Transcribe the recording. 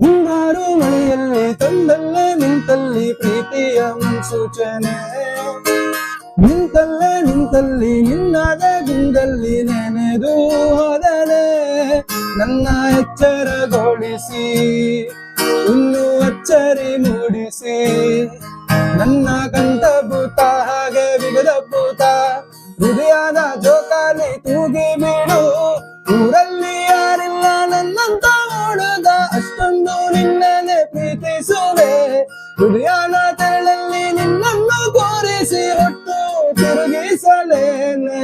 ಮುಂಗಾರು ಮಳೆಯಲ್ಲಿ ತಂದಲ್ಲೇ ನಿಂತಲ್ಲಿ ಪ್ರೀತಿಯ ಮುನ್ಸೂಚನೆ, ನಿಂತಲ್ಲಿ ನಿನ್ನಾದ ಗುಂದಲ್ಲಿ ನೆನೆದು ಹೋದಲೆ ನನ್ನ ಎಚ್ಚರಗೊಳಿಸಿ, ಇನ್ನು ಅಚ್ಚರಿ ಮೂಡಿಸಿ, ನನ್ನ ಕಂಠಭೂತ ಹಾಗೆ ಬಿಗದ ಭೂತ ಹೃದಯದ ಜೋಕಾಲಿ ತೂಗಿ ಬಿಡು. ಊರಲ್ಲಿ ಯಾರಿಲ್ಲ ನನ್ನಂತ ಹುಡುಗ, ಅಷ್ಟೊಂದು ನಿನ್ನನೆ ಪ್ರೀತಿಸುವೆ. ಹೃದಯನ ತೆರಳಲ್ಲಿ ನಿನ್ನನ್ನು ಕೋರಿಸಿ ಹೊಟ್ಟು ತಿರುಗಿಸಲೇನೆ.